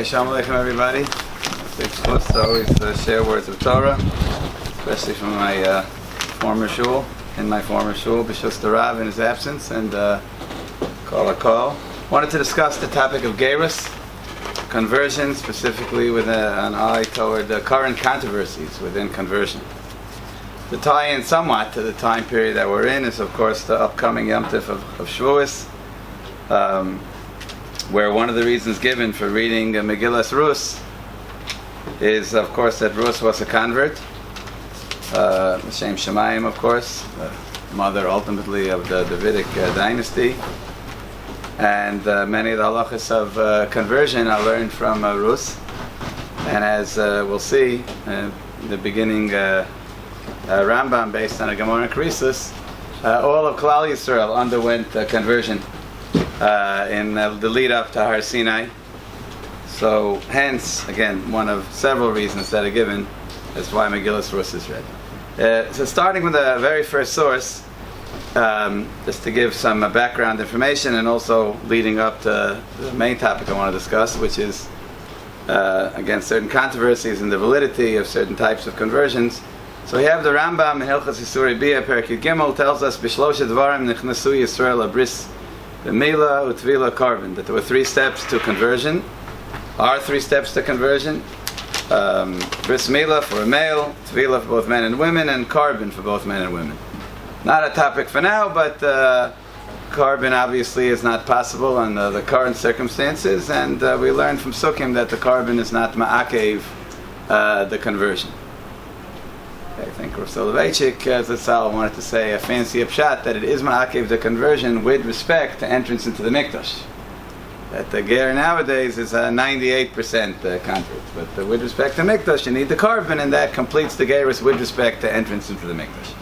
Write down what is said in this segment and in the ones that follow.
Shalom Aleichem, everybody. It's supposed to always share words of Torah, especially from my former shul, B'shus the Rav in his absence, and call a call. Wanted to discuss the topic of Geirus, conversion, specifically with an eye toward the current controversies within conversion. To tie in somewhat to the time period that we're in is, of course, the upcoming Yom Tov of Shavuos, where one of the reasons given for reading Megillas Rus is, of course, that Rus was a convert, Shem Shemayim, of course, mother ultimately of the Davidic dynasty, and many of the halachas of conversion are learned from Rus, and as we'll see, the beginning Rambam based on a Gemara in Geirus, all of Klal Yisrael underwent conversion in the lead up to Har Sinai. So hence, again, one of several reasons that are given as why Megillas Rus is read. So starting with the very first source, just to give some background information and also leading up to the main topic I want to discuss, which is again certain controversies in the validity of certain types of conversions. So we have the Rambam in Hilchos Yisuri Bia Perikid Gimel tells us B'shloshet Dvarim Nichnasu Yisrael Abris B'Mila Utvila Karban, that there were three steps to conversion. Are three steps to conversion: Bris Mila for a male, Tvila for both men and women, and Karban for both men and women. Not a topic for now, but Karban obviously is not possible under the current circumstances, and we learned from Sukkim that the Karban is not ma'akev the conversion. I think Rav Soloveitchik Zatzal wanted to say a fancy pshat that it is ma'akev the conversion with respect to entrance into the mikdash. That the ger nowadays is a 98% convert, but with respect to mikdash you need the karban, and that completes the gerus with respect to entrance into the mikdash.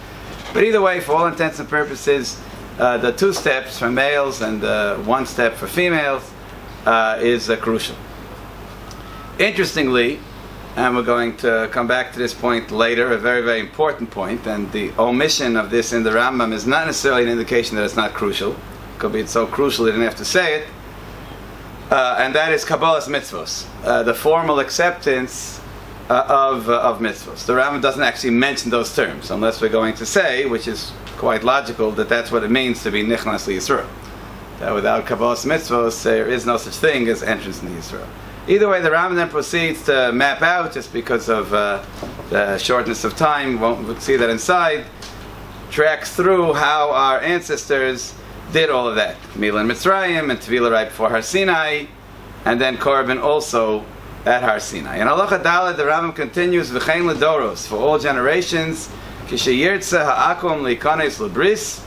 But either way, for all intents and purposes, the two steps for males and one step for females is crucial. Interestingly, and we're going to come back to this point later, a very, very important point, and the omission of this in the Rambam is not necessarily an indication that it's not crucial. It could be it's so crucial he didn't have to say it. And that is Kabbalah's mitzvos, the formal acceptance of mitzvos. The Rambam doesn't actually mention those terms, unless we're going to say, which is quite logical, that that's what it means to be Nichnas Yisrael. That without Kabbalah's mitzvos, there is no such thing as entrance into Yisrael. Either way, the Rambam then proceeds to map out, just because of the shortness of time, we'll see that inside, tracks through how our ancestors did all of that. Mila and Mitzrayim, and Tvila right before Har Sinai, and then Korban also at Har Sinai. And Halacha Daled, the Rambam continues, V'chein l'doros, for all generations, K'sheyirtze ha'akom li'kanes l'bris,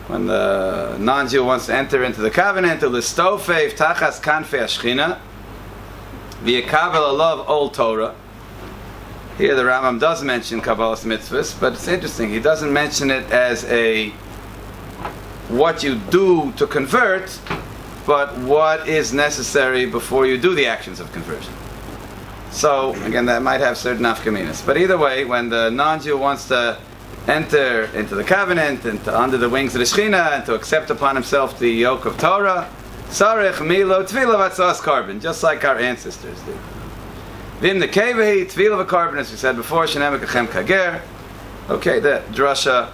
when the non-Jew wants to enter into the covenant, L'stofev tachas kanfei hashchina, V'yekavel alav ol Torah. Here the Rambam does mention Kabbalah's mitzvahs, but it's interesting, he doesn't mention it as what you do to convert, but what is necessary before you do the actions of conversion. So, again, that might have certain nafkaminas. But either way, when the non-Jew wants to enter into the covenant, and under the wings of the Shechina, and to accept upon himself the yoke of Torah, Sarech, Milo, Tvila, Vatzos, Karban, just like our ancestors did. Vim the Kevehi, Tvila, Karban, as we said before, Shenem Kachem Kager. Okay, the drasha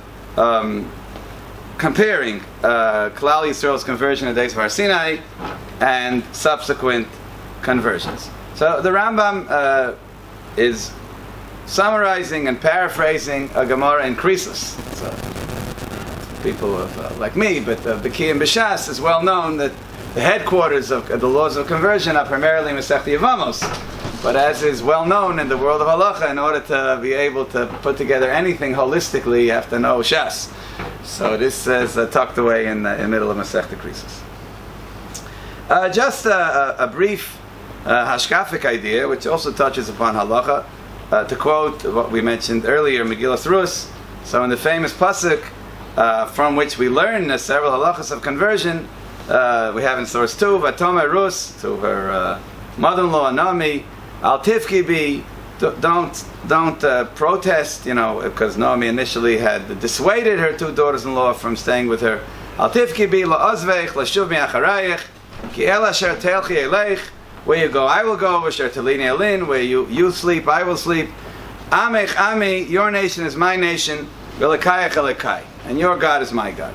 comparing Klal Yisrael's conversion in the days of Har Sinai and subsequent conversions. So the Rambam is summarizing and paraphrasing a Gemara in Geirus. So people like me, but Beki and B'Shas is well known that the headquarters of the laws of conversion are primarily Masechta Yevamos. But as is well known in the world of halacha, in order to be able to put together anything holistically, you have to know Shas. So this is tucked away in the middle of Masechta Geirus. Just a brief hashkafic idea, which also touches upon halacha. To quote what we mentioned earlier, Megillas Rus. So in the famous pasuk from which we learn several halachas of conversion, we have in source 2, Vatome Rus, to her mother-in-law Naomi, Al Tifki bi, don't protest, because Naomi initially had dissuaded her two daughters-in-law from staying with her. Al tifki bi la'azveich l'shuv mi'acharayich ki el asher telchi eleich Where you go, I will go. V'sher telini alin. Where you sleep, I will sleep. Amech ami, your nation is my nation. V'lekayach elekai, and your God is my God.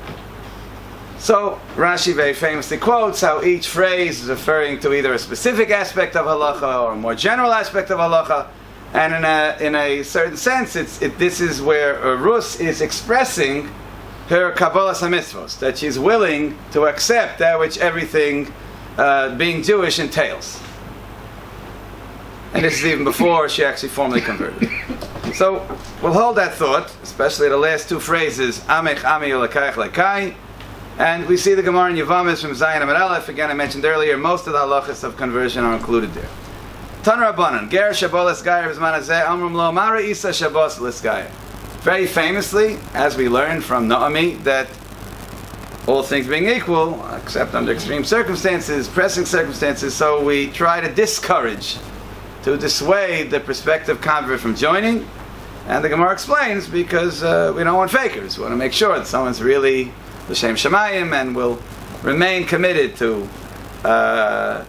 So Rashi very famously quotes how each phrase is referring to either a specific aspect of halacha or a more general aspect of halacha, and in a certain sense, this is where Rus is expressing her Kabbalas HaMitzvos, that she's willing to accept that which everything being Jewish entails. And this is even before she actually formally converted. So we'll hold that thought, especially the last two phrases, Amech Ami Lekayach Lekai. And we see the Gemara in Yevamis from Zayin Amud Aleph. Again, I mentioned earlier, most of the halachas of conversion are included there. Tan Rabbanan, Ger Shabbat L'Sgaya B'Zman Hazeh Amrum Lo Mara Isa Shabbat L'Sgaya. Very famously, as we learned from Naomi, that all things being equal, except under extreme circumstances, pressing circumstances, so we try to discourage, to dissuade the prospective convert from joining. And the Gemara explains, because we don't want fakers. We want to make sure that someone's really L'Shem Shemayim and will remain committed to the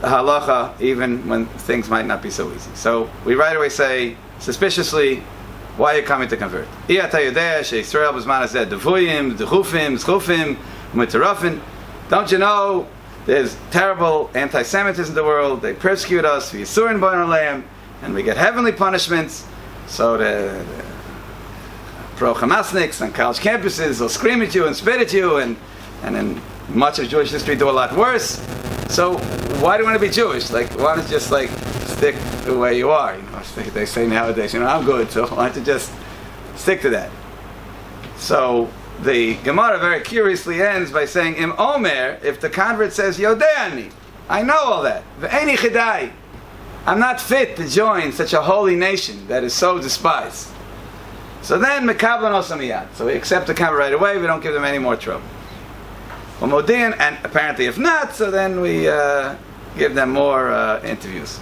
halacha even when things might not be so easy. So we right away say, suspiciously, why are you coming to convert? Don't you know there's terrible anti-Semitism in the world, they persecute us, and we get heavenly punishments, so the pro-Hamasniks on college campuses will scream at you and spit at you, and in much of Jewish history do a lot worse. So why do you want to be Jewish? Like, why don't you just stick to where you are? They say nowadays, I'm good, so why don't you just stick to that? So the Gemara very curiously ends by saying, Im Omer, if the convert says, Yodeani, I know all that, V'eni chidai, I'm not fit to join such a holy nation that is so despised. So then, Mekablan Osamiyat. So we accept the convert right away, we don't give them any more trouble. Umodian, and apparently if not, so then we give them more interviews,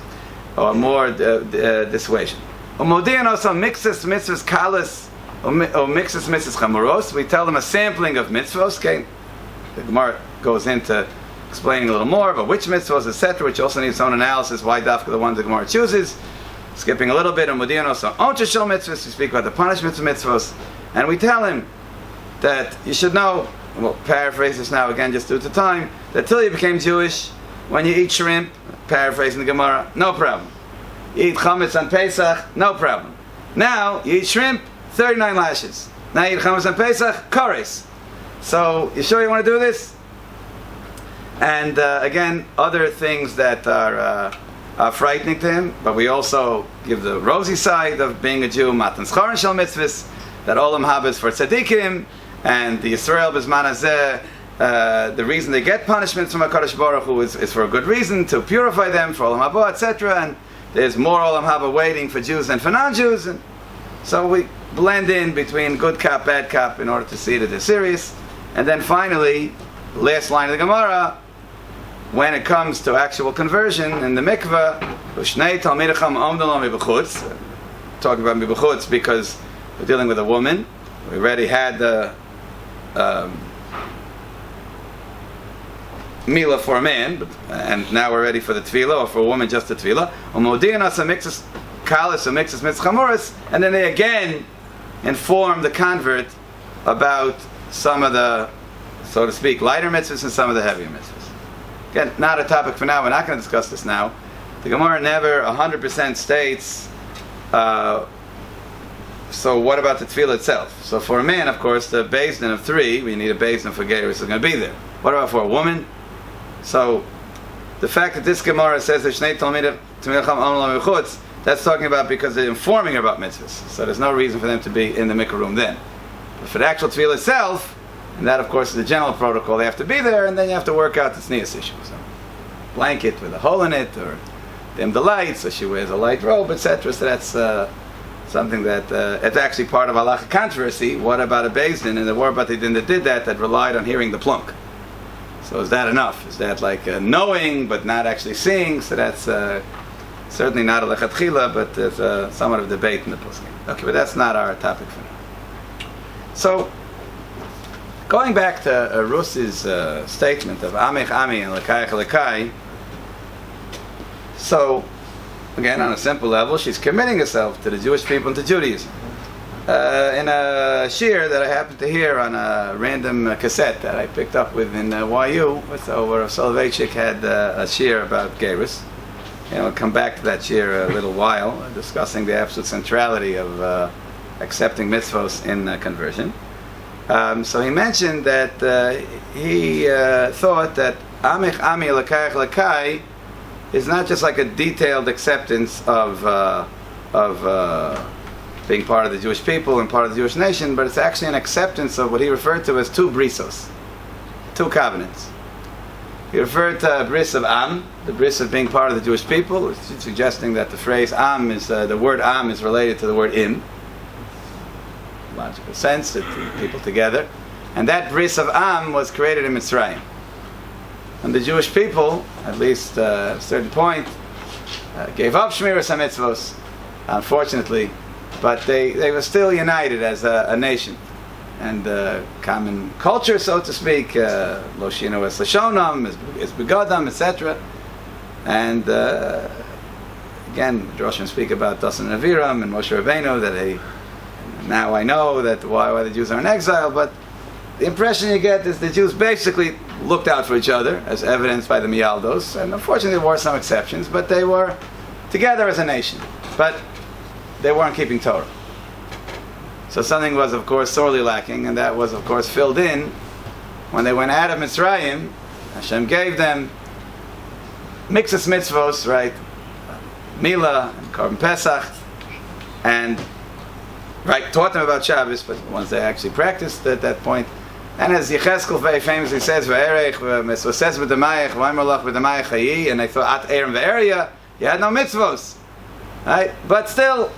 or more dissuasion. Umodian also mixes mitzvahs kalas, or mixes mitzvahs chamuros. We tell them a sampling of mitzvahs. Okay, the Gemara goes into explaining a little more about which mitzvahs, etc., which also needs its own analysis, why dafka the ones the Gemara chooses. Skipping a little bit, Umodian also onchashel mitzvahs. We speak about the punishments of mitzvahs, and we tell him that you should know, we'll paraphrase this now again just due to time, that till you became Jewish, when you eat shrimp, paraphrasing the Gemara, no problem. You eat chametz on Pesach, no problem. Now, you eat shrimp, 39 lashes. Now you eat chametz on Pesach, kares. So, you sure you want to do this? And again, other things that are frightening to him, but we also give the rosy side of being a Jew, matan schar shel mitzvahs, that olam haba is for tzaddikim, and the Yisrael b'zman hazeh, the reason they get punishments from HaKadosh Baruch Hu is for a good reason, to purify them for olam haba, etc. And there's more olam haba waiting for Jews than for non-Jews, and so we blend in between good cop, bad cop in order to see that they're serious. And then finally, last line of the Gemara, when it comes to actual conversion in the mikveh, talking about mibechutz because we're dealing with a woman. We already had the Mila for a man, and now we're ready for the Tefillah, or for a woman just the Tefillah. And then they again inform the convert about some of the, so to speak, lighter mitzvahs and some of the heavier mitzvahs. Again, not a topic for now, we're not going to discuss this now. The Gemara never 100% states, so what about the tefillah itself? So for a man, of course, the beis din of 3, we need a beis din for Geirus, is going to be there. What about for a woman? So the fact that this Gemara says that Shnei Talmidei T'milcham Amlam Mechutz, that's talking about because they're informing her about mitzvahs. So there's no reason for them to be in the mikveh room then. But for the actual tefillah itself, and that, of course, is the general protocol. They have to be there, and then you have to work out the tznius issue. So, blanket with a hole in it, or dim the lights, so she wears a light robe, etc. So that's something that it's actually part of halacha controversy. What about a beis din? And the war about the din that did that relied on hearing the plunk. So is that enough? Is that like knowing but not actually seeing? So that's certainly not a lechatchila, but there's somewhat of debate in the poskim. Okay, but that's not our topic for now. So, going back to Rus's statement of Amech Ami and Lekayach Lekai, So, again, on a simple level, she's committing herself to the Jewish people and to Judaism. In a shir that I happened to hear on a random cassette that I picked up with in YU, where Soloveitchik had a shir about Geirus. We'll come back to that shir a little while, discussing the absolute centrality of accepting mitzvos in conversion. So he mentioned that he thought that Amich Ami Lakayach Lakai is not just like a detailed acceptance of being part of the Jewish people and part of the Jewish nation, but it's actually an acceptance of what he referred to as two brisos, two covenants. He referred to bris of Am, the bris of being part of the Jewish people, suggesting that the phrase Am is, the word Am is related to the word Im. Logical sense, that people together. And that bris of Am was created in Mitzrayim. And the Jewish people, at least at a certain point, gave up Shmiras HaMitzvos, unfortunately, but they were still united as a nation. And common culture, so to speak, Lo Shinu Es Lashonam, Es Begodam, etc. And again, Roshim speak about Dasan and Aviram and Moshe Rabbeinu, that now I know that why the Jews are in exile, but the impression you get is the Jews basically looked out for each other, as evidenced by the Mialdos, and unfortunately there were some exceptions, but they were together as a nation. But they weren't keeping Torah. So something was, of course, sorely lacking, and that was, of course, filled in when they went out of Mitzrayim. Hashem gave them mixes mitzvos, right? Mila and Korban Pesach, and taught them about Shabbos, but once they actually practiced at that point. And as Yecheskel very famously says, "V'erech v'mesvoses v'demayach v'aymerlach v'demayach hayi," and they thought at Aaron v'eria, you had no mitzvos, right? But still,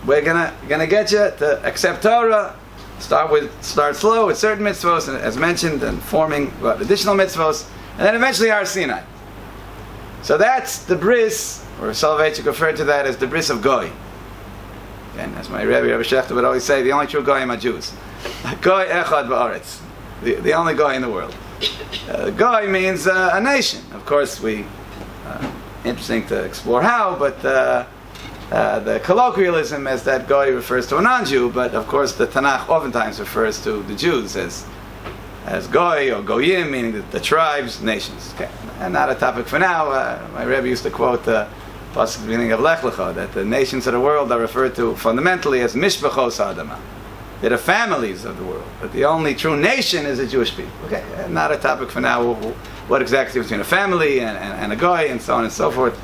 we're gonna get you to accept Torah. Start slow with certain mitzvos, as mentioned, and forming additional mitzvos, and then eventually Har Sinai. So that's the bris, or Soloveitchik referred to that as the bris of Goy. And as my Rabbi Shechter would always say, the only true Goyim are Jews. Goy echad ba'aretz, the only Goy in the world. Goy means a nation. Of course, interesting to explore how, but the colloquialism is that Goy refers to a non-Jew, but of course the Tanakh oftentimes refers to the Jews as Goy or Goyim, meaning the tribes, nations. Okay. And not a topic for now. My Rebbe used to quote the pasuk beginning of Lech Lecha, that the nations of the world are referred to fundamentally as Mishpachos Adama. They're the families of the world, but the only true nation is the Jewish people. Okay, not a topic for now. What exactly between a family and a Goy and so on and so forth.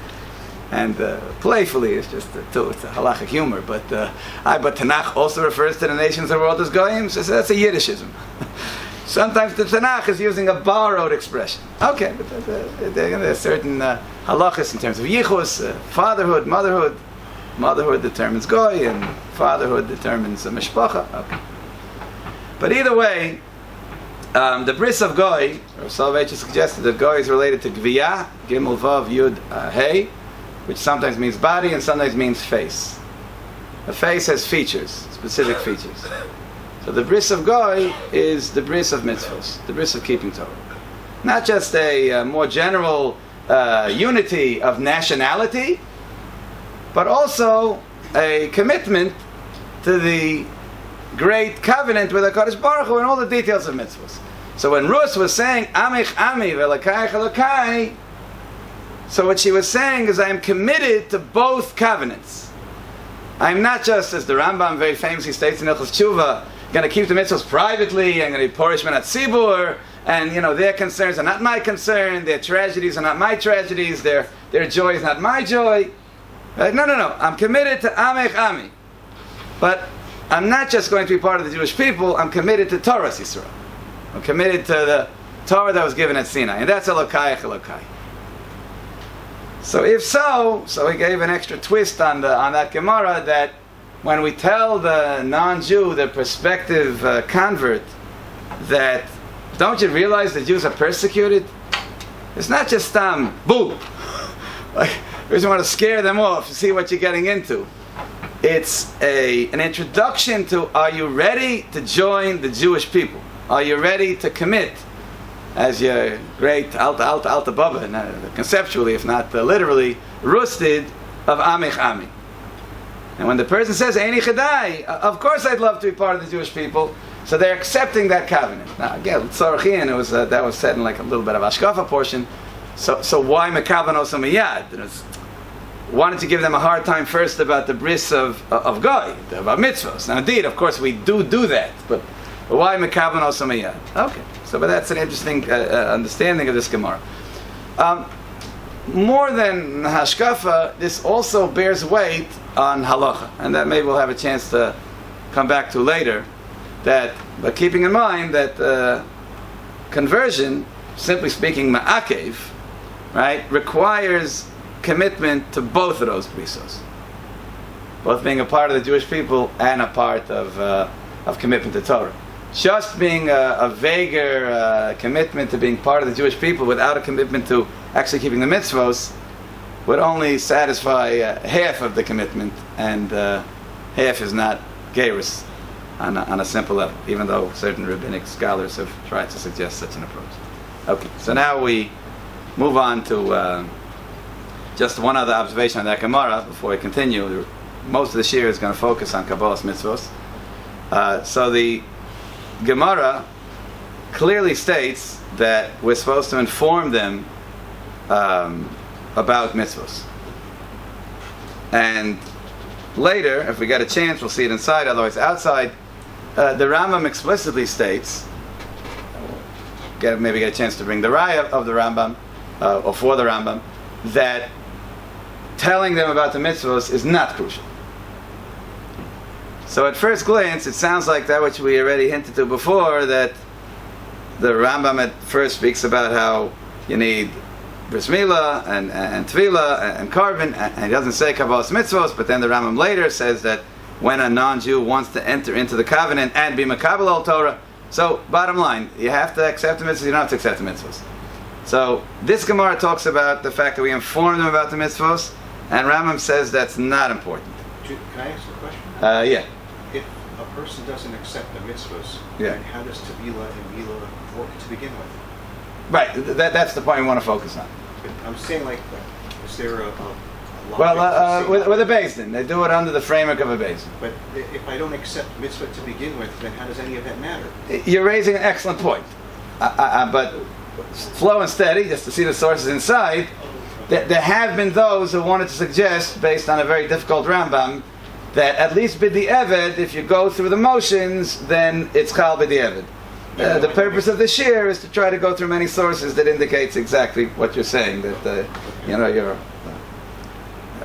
And playfully, it's just it's a halachic humor. But Tanakh also refers to the nations of the world as Goyim. So that's a Yiddishism. Sometimes the Tanakh is using a borrowed expression. Okay, but there are certain halachas in terms of yichus, fatherhood, motherhood. Motherhood determines Goy, and fatherhood determines a mishpacha. Okay. But either way, the bris of Goy, or Soloveitchik suggested that Goy is related to Gviyah, Gimel Vav Yud Hey, which sometimes means body and sometimes means face. A face has features, specific features. So the bris of Goy is the bris of mitzvos, the bris of keeping Torah. Not just a more general unity of nationality, but also a commitment to the great covenant with HaKadosh Baruch Hu and all the details of mitzvos. So when Rus was saying, Amich Ami v'lakayach Elokai, so what she was saying is, I am committed to both covenants. I am not just, as the Rambam very famously states in Ilchos Tshuva, going to keep the mitzvahs privately, I'm going to be porish menat tzibur, and their concerns are not my concern, their tragedies are not my tragedies, their joy is not my joy. Right? No. I'm committed to Amech Ami. But I'm not just going to be part of the Jewish people, I'm committed to Torah Yisrael. I'm committed to the Torah that was given at Sinai, and that's Elokai. So if so he gave an extra twist on that Gemara, that when we tell the non-Jew, the prospective convert, that don't you realize the Jews are persecuted? It's not just boo. Like, we just want to scare them off, see what you're getting into. It's an introduction to, are you ready to join the Jewish people? Are you ready to commit as your great Alta Baba, conceptually, if not literally, roasted of Amich Ami. And when the person says, Eini Chedai, of course I'd love to be part of the Jewish people, so they're accepting that covenant. Now again, Tzorachin, that was said in like a little bit of Ashkafa portion, so why Mekabanos Miyad? Wanted to give them a hard time first about the bris of Goy, about mitzvahs. Now indeed, of course, we do that, but why Mekabanos Miyad? Okay, so but that's an interesting understanding of this Gemara. More than Hashkafa, this also bears weight on halacha, and that maybe we'll have a chance to come back to later. But keeping in mind that conversion, simply speaking, ma'akev, right, requires commitment to both of those brisos, both being a part of the Jewish people and a part of commitment to Torah. Just being a vaguer commitment to being part of the Jewish people without a commitment to actually keeping the mitzvos would only satisfy half of the commitment, and half is not Geirus on a simple level, even though certain rabbinic scholars have tried to suggest such an approach. Okay, so now we move on to just one other observation on that Gemara before we continue. Most of the shir is going to focus on Kabbalah's mitzvos. So the Gemara clearly states that we're supposed to inform them about mitzvos. And later, if we get a chance, we'll see it inside, otherwise outside. The Rambam explicitly states, maybe get a chance to bring the raya of the Rambam, or for the Rambam, that telling them about the mitzvos is not crucial. So at first glance, it sounds like that which we already hinted to before, that the Rambam at first speaks about how you need bris milah and tefillah and korban, and he doesn't say Kabbalah's mitzvos, but then the Rambam later says that when a non-Jew wants to enter into the covenant and be makabel al Torah, so bottom line, you have to accept the mitzvos, you don't have to accept the mitzvos. So this Gemara talks about the fact that we inform them about the mitzvos, and Rambam says that's not important. Can I ask a question? Yeah. If a person doesn't accept the mitzvos, yeah, then how does Tevila and Mila work to begin with? Right, that's the point we want to focus on. I'm saying, like, is there a well, with a Beis Din, they do it under the framework of a Beis Din. But if I don't accept mitzvah to begin with, then how does any of that matter? You're raising an excellent point. But slow and steady, just to see the sources inside, there have been those who wanted to suggest, based on a very difficult Rambam, that at least b'di eved, if you go through the motions, then it's chal b'di eved. The purpose of the shir is to try to go through many sources that indicates exactly what you're saying. That your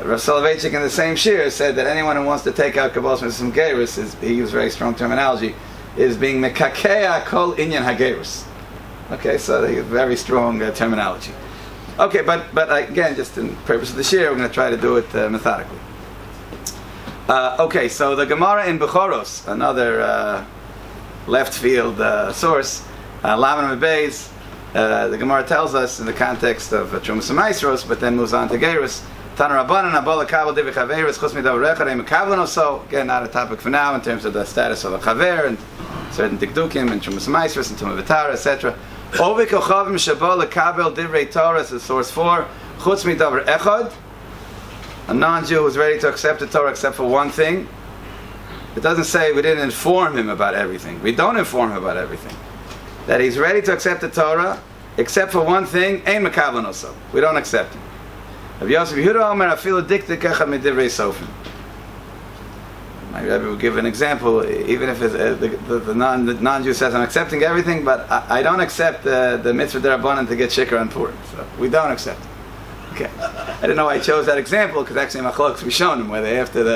Rav Soloveitchik in the same shir said that anyone who wants to take out Kabbalah's mitzvahs from Geirus, he used very strong terminology, is being mekakea kol inyan hageirus. Okay, so they use very strong terminology. Okay, but again, just in the purpose of the shir, we're going to try to do it methodically. Okay, so the Gemara in Bechoros, another left field source, Laman Beis, the Gemara tells us in the context of Trumas Maisros, but then moves on to Geirus. Tana Rabbanan Abola Kabel Divi Chaveris Chus Midav Recharei Mekavlin also. Again, not a topic for now in terms of the status of a Chaver and certain Dikdukim and Trumas Maisros and Tumah V'Tara, etc. Ovik Ochavim Shabola Kabel Divrei Torah is the source 4. Chutz Midav Echad. A non-Jew who's ready to accept the Torah except for one thing. It doesn't say we didn't inform him about everything. We don't inform him about everything. That he's ready to accept the Torah except for one thing. Ein Mekavlin also. We don't accept him. Rabbi Yehuda Omer afilu diktik echad midivrei sofim. My Rebbe will give an example. Even if the non-Jew says, I'm accepting everything, but I don't accept the mitzvah derabanan to get shikar on Purim. So we don't accept it. Okay. I don't know why I chose that example, because actually Machlokes we shown them whether after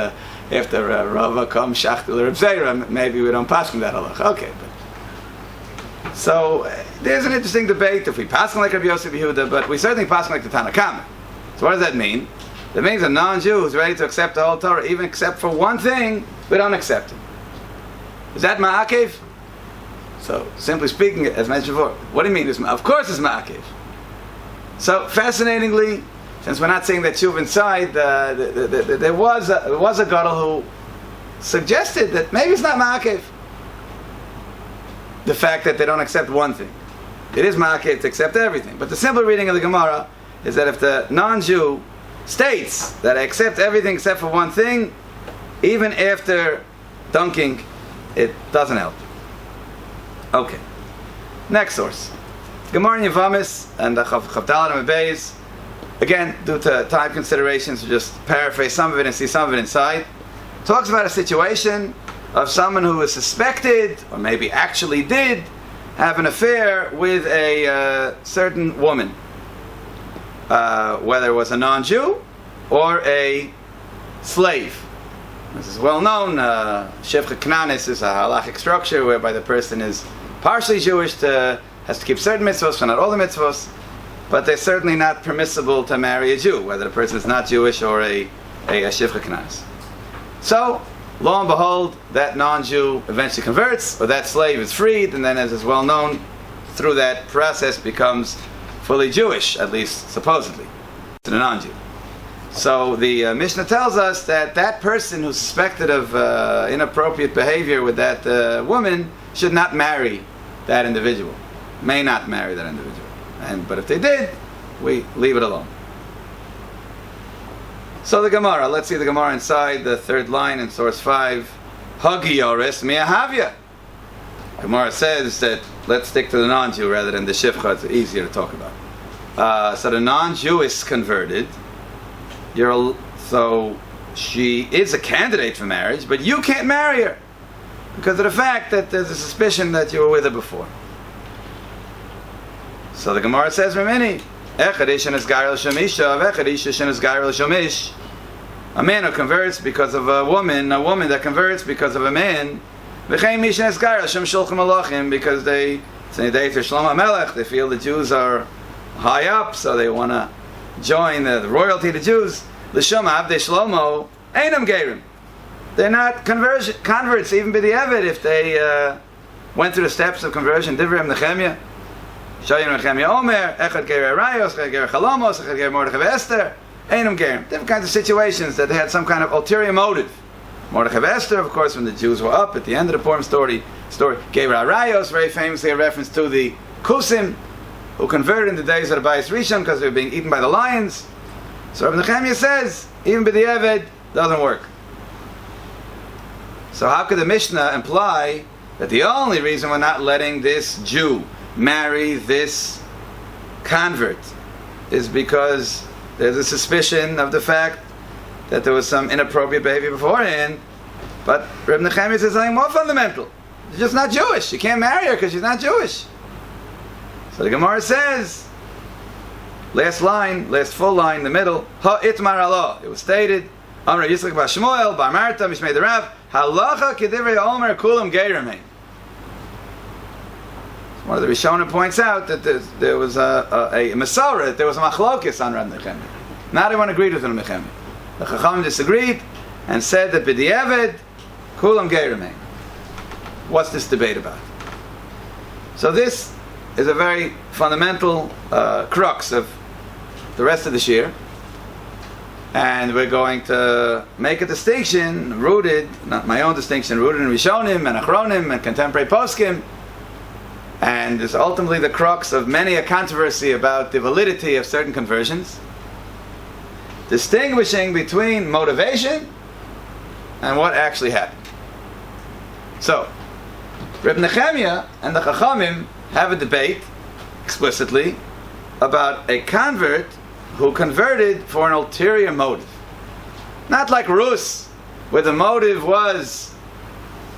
Rava comes Shachtel or Reb Zera, maybe we don't pass from that halacha. Okay. So there's an interesting debate if we pass like Rabbi Yosef Yehuda, but we certainly pass like the Tanna Kama. So what does that mean? That means a non-Jew who's ready to accept the whole Torah, even except for one thing, we don't accept him. Is that ma'akev? So, simply speaking, as mentioned before, what do you mean? Of course it's ma'akev. So, fascinatingly, since we're not saying that Shuv inside, there was a gadol who suggested that maybe it's not ma'akev. The fact that they don't accept one thing. it is makeh to accept everything. But the simple reading of the Gemara is that if the non-Jew states that I accept everything except for one thing, even after dunking, it doesn't help. Okay. Next source. Gemara in Yavamis and the Chavdalat and Beis. Again, due to time considerations, we'll just paraphrase some of it and see some of it inside. Talks about a situation of someone who is suspected, or maybe actually did, have an affair with a certain woman. Whether it was a non-Jew or a slave. This is well known. Shevcha Knanis is a halachic structure whereby the person is partially Jewish, has to keep certain mitzvahs, but not all the mitzvahs. But they're certainly not permissible to marry a Jew, whether the person is not Jewish or a Shevcha Knanis. So, lo and behold, that non-Jew eventually converts, or that slave is freed, and then, as is well known, through that process becomes fully Jewish, at least supposedly, to the non-Jew. So the Mishnah tells us that that person who's suspected of inappropriate behavior with that woman should not marry that individual, may not marry that individual. But if they did, we leave it alone. So the Gemara, let's see the Gemara inside the third line in source 5. Geirus miahavya. Gemara says that let's stick to the non-Jew rather than the shivcha. It's easier to talk about. So the non-Jew is converted. So she is a candidate for marriage, but you can't marry her because of the fact that there's a suspicion that you were with her before. So the Gemara says, Ramini, a man who converts because of a woman that converts because of a man, because they feel the Jews are high up, so they want to join the royalty of the Jews. They're not converts, even b'di'evet, if they went through the steps of conversion. Divrei Nehemiah. Different kinds of situations that they had some kind of ulterior motive. Mordechai Esther, of course, when the Jews were up at the end of the Purim story, Geirus Arayos, very famously a reference to the Kusim, who converted in the days of the Bayis Rishon because they were being eaten by the lions. So Rabbi Nehemiah says, even b'di'evet doesn't work. So how could the Mishnah imply that the only reason we're not letting this Jew marry this convert is because there's a suspicion of the fact that there was some inappropriate behavior beforehand? But Rabbi Nehemiah says something more fundamental. She's just not Jewish. You can't marry her because she's not Jewish. So the Gemara says, last full line in the middle, Ha-itmar Allah. It was stated, Amr Yitzchak bar Shmuel, bar Marta, Mishmei the Rav, Halacha kedivrei Omer kulam geirim. One of the Rishonim points out that there was a Masorah, there was a machlokis on Rabbi Nehemiah. Not everyone agreed with Rabbi Nehemiah. The Chachamim disagreed and said that b'di'evet kulam geirim. What's this debate about? So this is a very fundamental crux of the rest of the shir, and we're going to make a distinction rooted, not my own distinction, rooted in Rishonim and Achronim and contemporary poskim. And is ultimately the crux of many a controversy about the validity of certain conversions, distinguishing between motivation and what actually happened. So, Rabbi Nehemiah and the Chachamim have a debate explicitly about a convert who converted for an ulterior motive. Not like Rus, where the motive was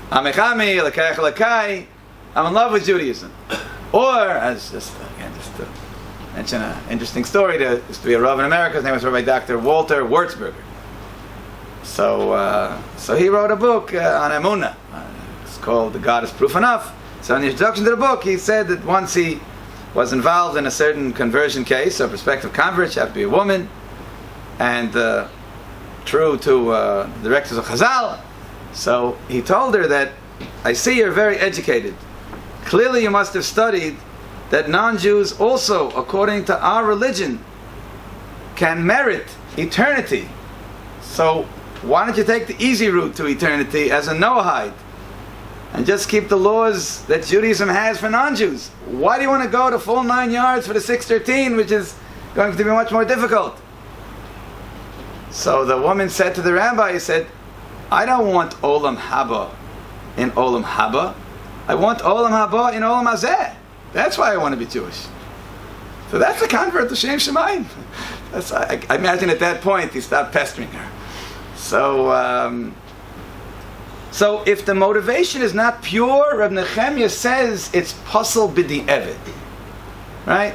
Amechami, Lekach Lekai, I'm in love with Judaism. Or, as just to mention an interesting story, there used to be a Rav in America, his name was Rabbi Dr. Walter Wurzberger. So he wrote a book on Emunah. It's called The God is Proof Enough. So in the introduction to the book, he said that once he was involved in a certain conversion case, a prospective convert, she had to be a woman, and true to the directives of Chazal. So he told her that, I see you're very educated. Clearly you must have studied that non-Jews also, according to our religion, can merit eternity. So why don't you take the easy route to eternity as a Noahide and just keep the laws that Judaism has for non-Jews. Why do you want to go to full 9 yards for the 613, which is going to be much more difficult? So the woman said to the rabbi, he said, I don't want Olam Haba in Olam Haba. I want Olam Haba in Olam Hazeh. That's why I want to be Jewish. So that's a convert to Shem Shemayim. I imagine at that point he stopped pestering her. So if the motivation is not pure, Reb Nechemia says it's pasal b'di'evid, right?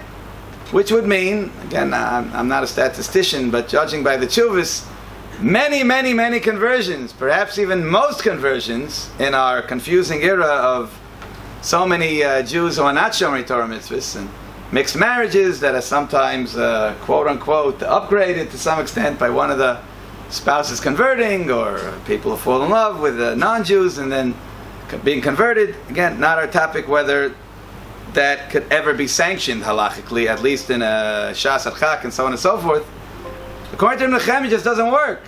Which would mean, again, I'm not a statistician, but judging by the tshuvas, many conversions, perhaps even most conversions in our confusing era of so many Jews who are not Shomer Torah mitzvahs and mixed marriages that are sometimes quote unquote upgraded to some extent by one of the spouses converting, or people who fall in love with non-Jews and then being converted. Again, not our topic whether that could ever be sanctioned halachically, at least in a Shas Adchak and so on and so forth. According to Nechemia, it just doesn't work.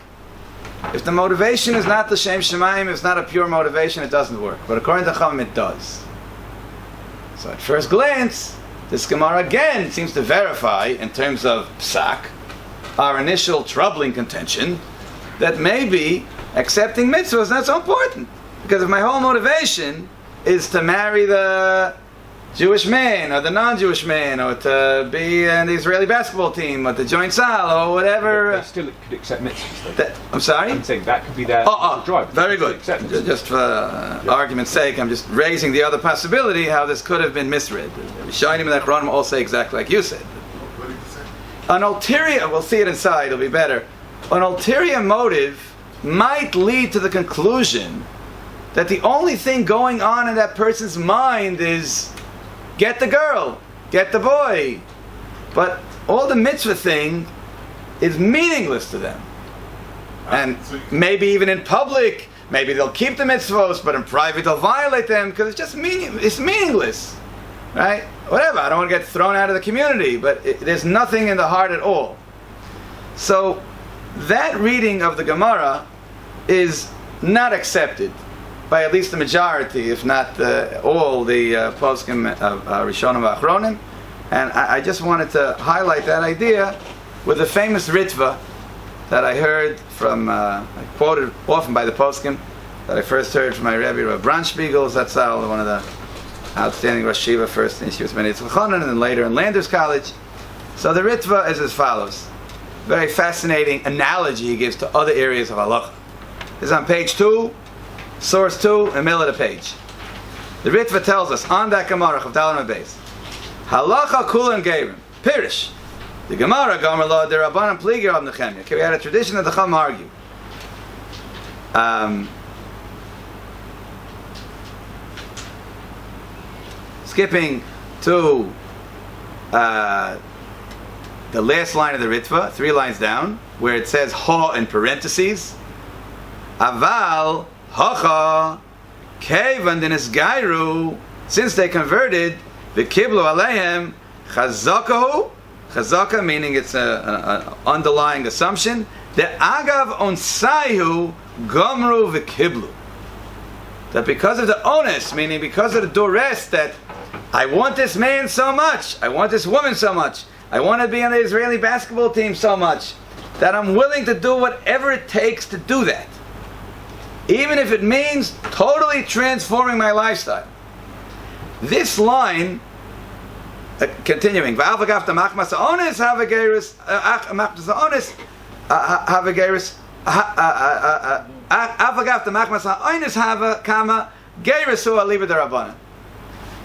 If the motivation is not the Shem Shemayim, it's not a pure motivation, it doesn't work. But according to Chachamim, it does. So at first glance, this Gemara again seems to verify, in terms of psak, our initial troubling contention that maybe accepting mitzvah is not so important. Because if my whole motivation is to marry the Jewish man or the non-Jewish man, or to be in the Israeli basketball team, or to join Tzahal, or whatever. They still could accept mitzvahs. I'm sorry? I'm saying that could be their drive. Very good. Just for argument's sake, I'm just raising the other possibility how this could have been misread. Rishonim and Achronim all say exactly like you said. An ulterior, we'll see it inside, it'll be better. An ulterior motive might lead to the conclusion that the only thing going on in that person's mind is get the girl, get the boy. But all the mitzvah thing is meaningless to them. And maybe even in public, maybe they'll keep the mitzvahs, but in private they'll violate them because it's just it's meaningless. Right? Whatever, I don't want to get thrown out of the community, but there's nothing in the heart at all. So that reading of the Gemara is not accepted by at least the majority, if not all the poskim of Rishonim Achronim. And I just wanted to highlight that idea with a famous ritva that I heard from, I quoted often by the poskim, that I first heard from my Rebbe, Rav Branchspiegel Zatzal, one of the outstanding Rosh Yeshiva, first in Yeshivas Ben Yitzchak Chanan, and then later in Landers College. So the ritva is as follows. Very fascinating analogy he gives to other areas of halacha. This is on page 2, source 2, in the middle of the page. The ritva tells us, on that Gemara, Chavdalim Beis, halacha kulan geirim, pirish. The Gemara, Gomer Lo, the Rabbanan Pligir of Nechemia. Okay, we had a tradition that the Chacham argue. Skipping to the last line of the Ritva, 3 lines down, where it says ha in parentheses. Aval hacha kevan denis gairu, since they converted, the kiblu alehem chazakahu, chazaka meaning it's an underlying assumption, the agav onsaihu gomru v'kiblu, that because of the onus, meaning because of the duress, that I want this man so much, I want this woman so much, I want to be on the Israeli basketball team so much, that I'm willing to do whatever it takes to do that. Even if it means totally transforming my lifestyle. This line, continuing, Geirus,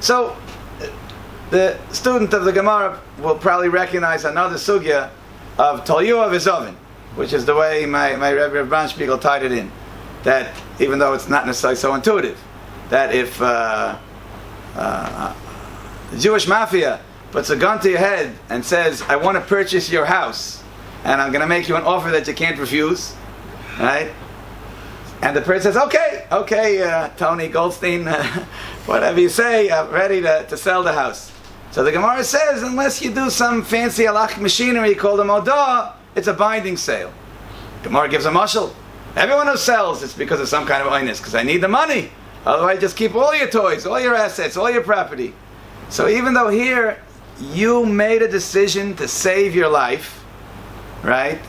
so the student of the Gemara will probably recognize another sugya of Tolyua V'Zovin, which is the way my Rebbe Branchspiegel tied it in. That even though it's not necessarily so intuitive, that if the Jewish mafia puts a gun to your head and says, I want to purchase your house, and I'm going to make you an offer that you can't refuse, right? And the person says, okay, Tony Goldstein, whatever you say, I'm ready to sell the house. So the Gemara says, unless you do some fancy halachic machinery called a modah, it's a binding sale. Gemara gives a mashal. Everyone who sells, it's because of some kind of oinus, because I need the money. Otherwise, just keep all your toys, all your assets, all your property. So even though here you made a decision to save your life, right,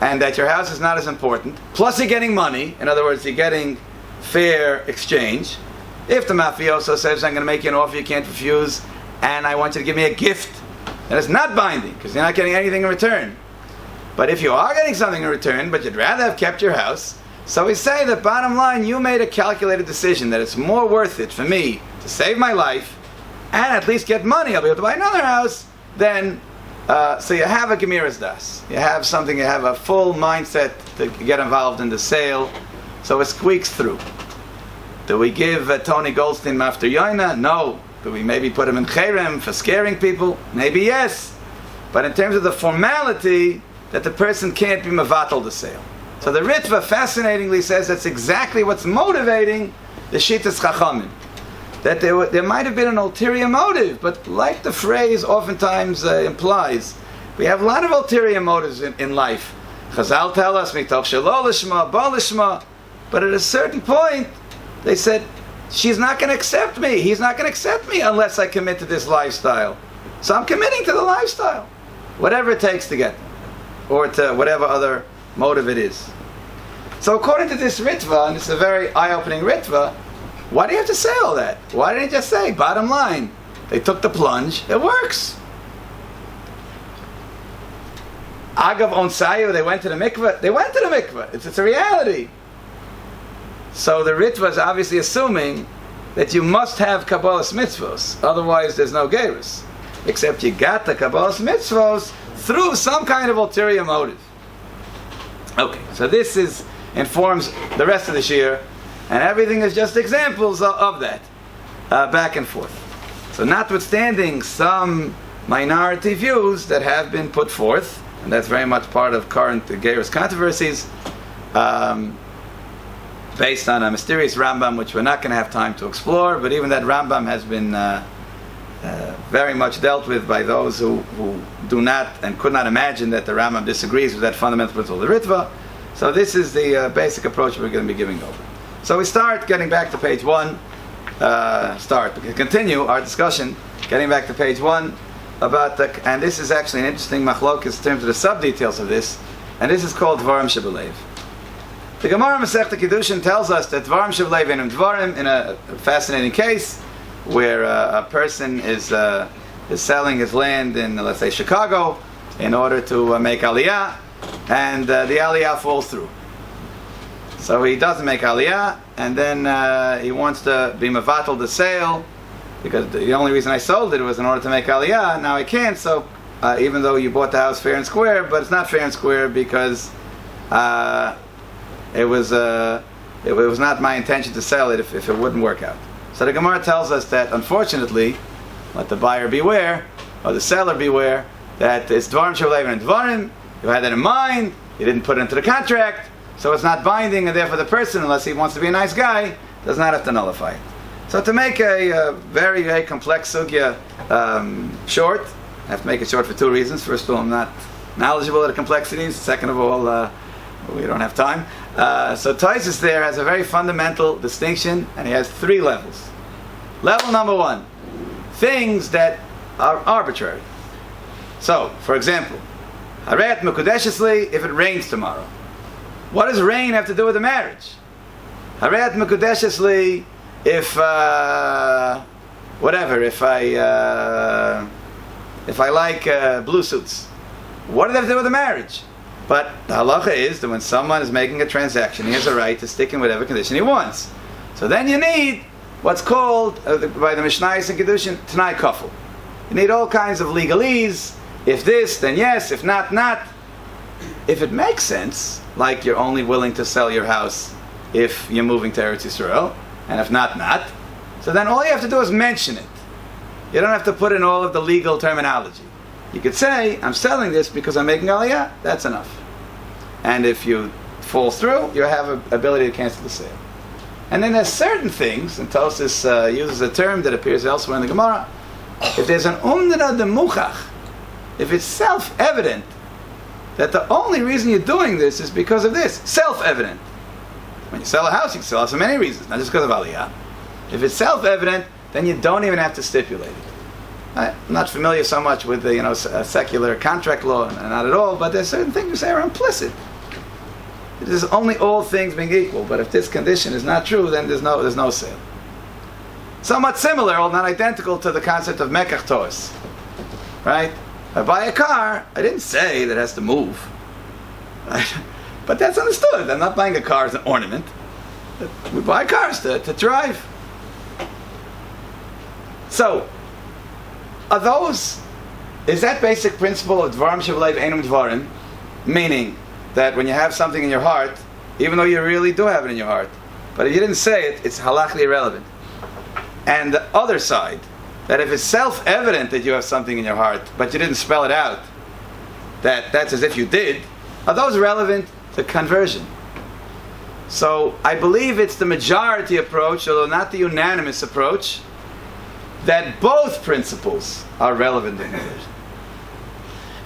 and that your house is not as important, plus you're getting money, in other words, you're getting fair exchange. If the mafioso says, I'm going to make you an offer you can't refuse, and I want you to give me a gift, then it's not binding, because you're not getting anything in return. But if you are getting something in return, but you'd rather have kept your house, so we say that bottom line, you made a calculated decision that it's more worth it for me to save my life and at least get money. I'll be able to buy another house. Then, so you have a Gemiras Das. You have something, you have a full mindset to get involved in the sale. So it squeaks through. Do we give Tony Goldstein Mafter Yoina? No. Do we maybe put him in Cherem for scaring people? Maybe yes. But in terms of the formality, that the person can't be mevatel the sale. So the Ritva fascinatingly says that's exactly what's motivating the Shittas Chachamim. That there might have been an ulterior motive, but like the phrase oftentimes implies, we have a lot of ulterior motives in life. Chazal tell us, mitoch shelo lishma, bo lishma. But at a certain point, they said, she's not going to accept me. He's not going to accept me unless I commit to this lifestyle. So I'm committing to the lifestyle. Whatever it takes to get them. Or to whatever other motive it is. So according to this Ritva, and it's a very eye-opening Ritva, why do you have to say all that? Why didn't you just say, bottom line, they took the plunge, it works. Agav Onsayu, they went to the mikveh. They went to the mikveh. It's a reality. So the Ritva is obviously assuming that you must have Kabbalah's mitzvos, otherwise there's no Geirus. Except you got the Kabbalah's mitzvos through some kind of ulterior motive. Okay, so this informs the rest of the shir, and everything is just examples of that, back and forth. So notwithstanding some minority views that have been put forth, and that's very much part of current Geirus controversies, based on a mysterious Rambam, which we're not going to have time to explore, but even that Rambam has been very much dealt with by those who do not and could not imagine that the Rambam disagrees with that fundamental principle of the Ritva. So this is the basic approach we're going to be giving over. So we start getting back to page 1. We continue our discussion, getting back to page 1 about and this is actually an interesting machlokas in terms of the sub-details of this, and this is called Dvarim Shebelev. The Gemara Masechta Kiddushin tells us that Dvarim Shebelev Einum Dvarim, in a fascinating case where a person is selling his land in, let's say, Chicago in order to make Aliyah, and the Aliyah falls through. So he doesn't make Aliyah, and then he wants to be mevatel the sale, because the only reason I sold it was in order to make Aliyah. Now I can't, so even though you bought the house fair and square, but it's not fair and square because it was not my intention to sell it if it wouldn't work out. So the Gemara tells us that, unfortunately, let the buyer beware, or the seller beware, that it's Dvarim Shebelev and Dvarim. You had that in mind, you didn't put it into the contract, so it's not binding, and therefore the person, unless he wants to be a nice guy, does not have to nullify it. So to make a very, very complex sugya short, I have to make it short for two reasons. First of all, I'm not knowledgeable of the complexities. Second of all, we don't have time. So Taisus there has a very fundamental distinction, and he has 3 levels. Level number 1, things that are arbitrary. So, for example, Haret Mekudeshesli, if it rains tomorrow. What does rain have to do with the marriage? Haret Mekudeshesli, if I like blue suits. What does that have to do with the marriage? But the halacha is that when someone is making a transaction, he has a right to stick in whatever condition he wants. So then you need what's called, by the Mishnayos and Kiddushin, Tanai Kafel. You need all kinds of legalese. If this, then yes. If not, not. If it makes sense, like you're only willing to sell your house if you're moving to Eretz Yisrael, and if not, not. So then all you have to do is mention it. You don't have to put in all of the legal terminology. You could say, I'm selling this because I'm making Aliyah. That's enough. And if you fall through, you have an ability to cancel the sale. And then there's certain things, and Tosis uses a term that appears elsewhere in the Gemara. If there's an umdana de muchach, if it's self-evident that the only reason you're doing this is because of this, self-evident. When you sell a house, you can sell it for many reasons, not just because of Aliyah. If it's self-evident, then you don't even have to stipulate it. I'm not familiar so much with the secular contract law, not at all, but there's certain things you say are implicit. It is only all things being equal, but if this condition is not true, then there's no sale. Somewhat similar, although not identical, to the concept of mekach tos. Right? I buy a car, I didn't say that it has to move. Right? But that's understood. I'm not buying a car as an ornament. We buy cars to drive. So, is that basic principle of dvarim shebalev einum dvarim, meaning that when you have something in your heart, even though you really do have it in your heart, but if you didn't say it, it's halachically irrelevant. And the other side, that if it's self-evident that you have something in your heart, but you didn't spell it out, that's as if you did, are those relevant to conversion? So I believe it's the majority approach, although not the unanimous approach, that both principles are relevant in conversion.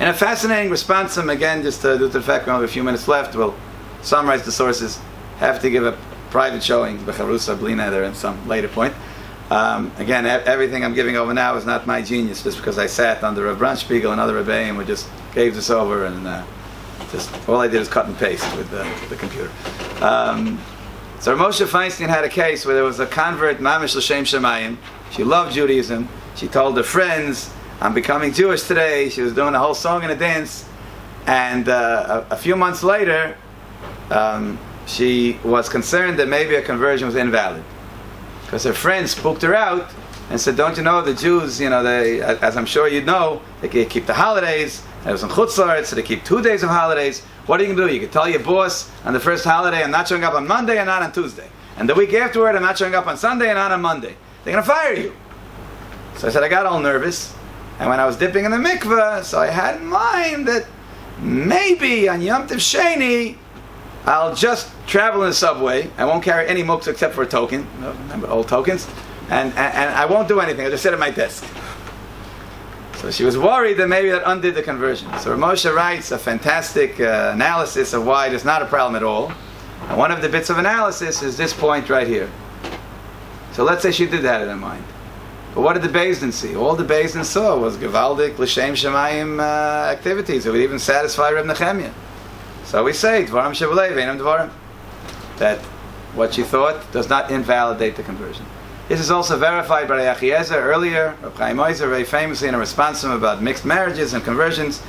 And a fascinating response, again, just due to the fact we have a few minutes left, we'll summarize the sources. Have to give a private showing, b'charusa, blina, there at some later point. Again, everything I'm giving over now is not my genius, just because I sat under a Brunspiegel and other Rebbeim and we just gave this over, and just all I did is cut and paste with the computer. So Moshe Feinstein had a case where there was a convert, mamish l'shem shemayim. She loved Judaism. She told her friends, I'm becoming Jewish today. She was doing a whole song and a dance. And a few months later, she was concerned that maybe a conversion was invalid. Because her friends spooked her out and said, don't you know, the Jews, they, as I'm sure you know, they keep the holidays. It was on Chutz La'aretz, so they keep 2 days of holidays. What are you going to do? You can tell your boss on the first holiday, I'm not showing up on Monday and not on Tuesday. And the week afterward, I'm not showing up on Sunday and not on Monday. They're going to fire you. So I said, I got all nervous. And when I was dipping in the mikveh, so I had in mind that maybe on Yom Tov Sheni, I'll just travel in the subway. I won't carry any mooks except for a token. Remember old tokens? And I won't do anything. I'll just sit at my desk. So she was worried that maybe that undid the conversion. So Moshe writes a fantastic analysis of why there's not a problem at all. And one of the bits of analysis is this point right here. So let's say she did have it in mind. But what did the Beis Din see? All the Beis Din saw was Gevaldik, L'Shem Shemayim activities. It would even satisfy Reb Nechemia. So we say, Dvarim Shebalev Einum Dvarim. That what she thought does not invalidate the conversion. This is also verified by Rabbi Yakov Haber earlier. Rabbi Chaim Oizer very famously in a response to him about mixed marriages and conversions,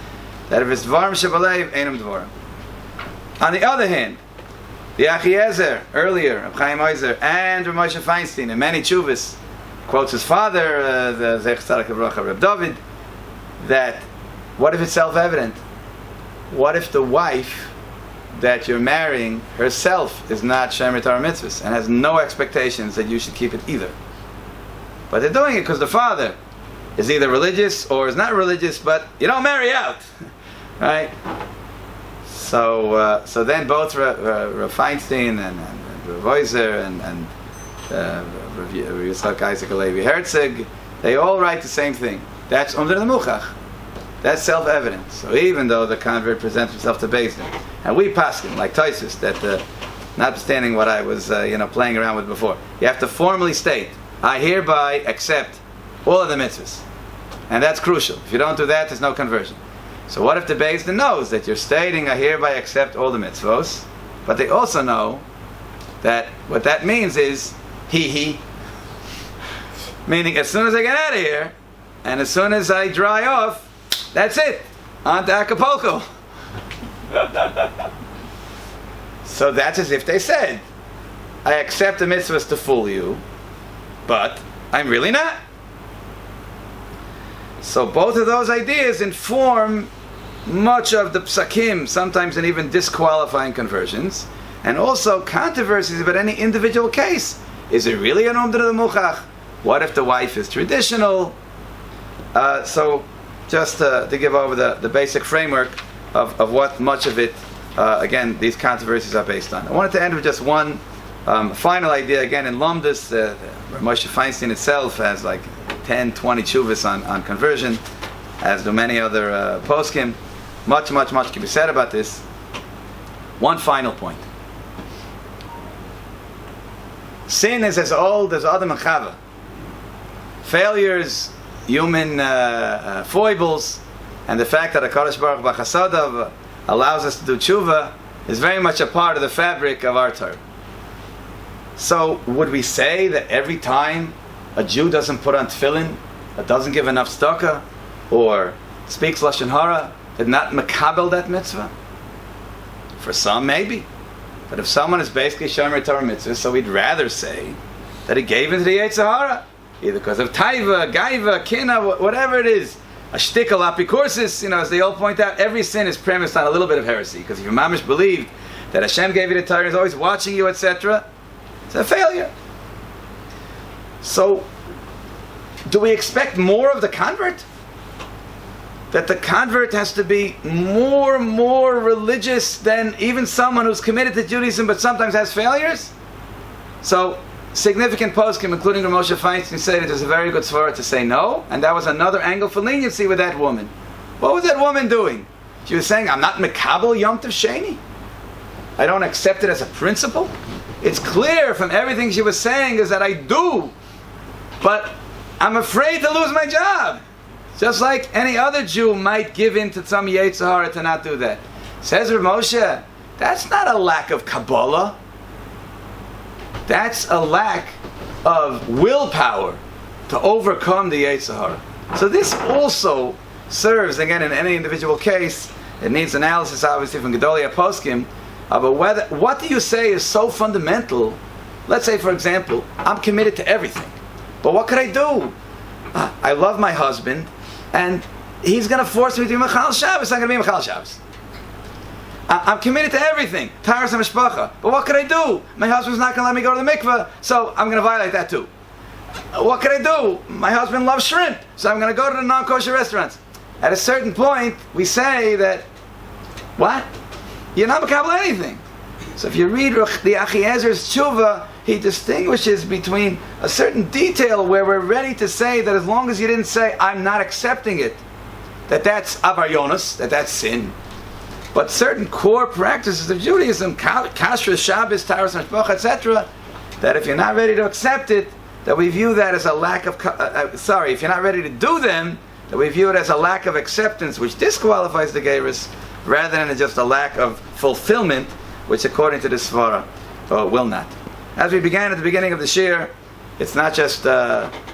that if it's Dvarim Shebalev Einum Dvarim. On the other hand, the Yakov Haber earlier, Rabbi Chaim Oizer and Rabbi Moshe Feinstein in many tshuvas, quotes his father, the Zeich Tzaddik Avrocha Reb David, that what if it's self-evident? What if the wife that you're marrying herself is not Shemer Torah mitzvahs and has no expectations that you should keep it either? But they're doing it because the father is either religious or is not religious, but you don't marry out, right? So then both Rav Feinstein and Rav Oizer and Rav Yitzchak Isaac Alevi Herzog, they all write the same thing. That's under the muchach. That's self-evident. So even though the convert presents himself to Beis Din, and we paskin like Tosfos that, notwithstanding what I was playing around with before, you have to formally state, I hereby accept all of the mitzvahs, and that's crucial. If you don't do that, there's no conversion. So what if the Beis Din knows that you're stating, I hereby accept all the mitzvahs, but they also know that what that means is he. Meaning, as soon as I get out of here, and as soon as I dry off, that's it. On to Acapulco. So that's as if they said, I accept the mitzvahs to fool you, but I'm really not. So both of those ideas inform much of the psakim, sometimes in even disqualifying conversions, and also controversies about any individual case. Is it really an umdra de muchach? What if the wife is traditional? So just to give over the basic framework of what much of it, again, these controversies are based on. I wanted to end with just one final idea. Again, in Lomdus, Moshe Feinstein itself has like 10, 20 tshuvas on conversion, as do many other poskim. Much can be said about this. One final point. Sin is as old as Adam and Chava. Failures, human foibles, and the fact that HaKadosh Baruch Hu B'Chasadav allows us to do tshuva is very much a part of the fabric of our Torah. So, would we say that every time a Jew doesn't put on tefillin, or doesn't give enough tzedakah, or speaks lashon hara, did not makabel that mitzvah? For some, maybe. But if someone is basically shomer Torah mitzvah, so we'd rather say that he gave into the Yetzer Hara, either because of taiva, gaiva, kina, whatever it is, a shtickle apikursis. As they all point out, every sin is premised on a little bit of heresy. Because if your mamish believed that Hashem gave you the Torah, is always watching you, etc., it's a failure. So, do we expect more of the convert? That the convert has to be more religious than even someone who's committed to Judaism but sometimes has failures? So, significant poskim, including the Moshe Feinstein, say that there's a very good svara to say no, and that was another angle for leniency with that woman. What was that woman doing? She was saying, I'm not mekabel Yom Tov Sheni. I don't accept it as a principle. It's clear from everything she was saying is that I do, but I'm afraid to lose my job. Just like any other Jew might give in to some Yetzer Hara to not do that. Says Rav Moshe, that's not a lack of Kabbalah. That's a lack of willpower to overcome the Yetzer Hara. So this also serves, again, in any individual case, it needs analysis obviously from Gedolei Poskim, but what do you say is so fundamental? Let's say, for example, I'm committed to everything, but what could I do? I love my husband, and he's going to force me to be Mechal Shabbos. I'm going to be Mechal Shabbos. I'm committed to everything, Taras HaMishpacha. But what could I do? My husband's not going to let me go to the mikveh, so I'm going to violate that too. What could I do? My husband loves shrimp, so I'm going to go to the non-kosher restaurants. At a certain point, we say that, what? You're not makabel anything. So if you read the Achiezer's tshuva, he distinguishes between a certain detail where we're ready to say that as long as you didn't say, I'm not accepting it, that's avaryonos, that's sin. But certain core practices of Judaism, kashrus, Shabbos, Taras HaMishpacha, etc., that if you're not ready to accept it, that we view that as a lack of, if you're not ready to do them, that we view it as a lack of acceptance, which disqualifies the Geirus, rather than just a lack of fulfillment, which according to the Svara, will not. As we began at the beginning of the Shir, it's not just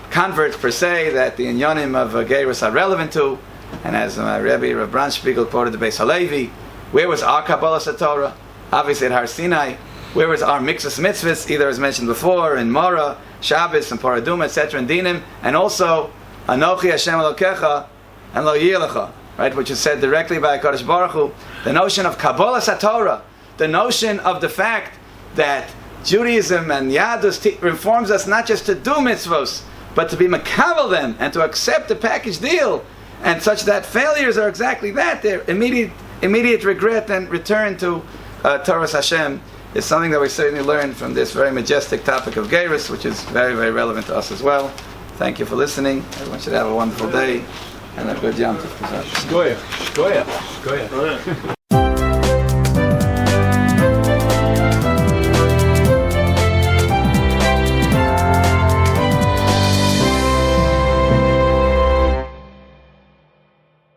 converts per se that the inyanim of Geirus are relevant to, and as Rabbi Rav Branspiegel quoted the Beis Halevi, where was our Kabbalah Satorah? Obviously at Har Sinai. Where was our mixus mitzvahs, either as mentioned before, in Mora, Shabbos, and Paradum, etc., and Dinim, and also Anochi Hashem Elokecha and Lo Yilecha, right, which is said directly by HaKadosh Baruch Hu. The notion of Kabbalah Satorah, the notion of the fact that Judaism and Yadus informs us not just to do mitzvos, but to be makabel them and to accept the package deal, and such that failures are exactly that. They're immediate regret and return to Torah Hashem is something that we certainly learned from this very majestic topic of Geirus, which is very, very relevant to us as well. Thank you for listening. Everyone should have a wonderful day and a good Yom Tov. Shkoyach.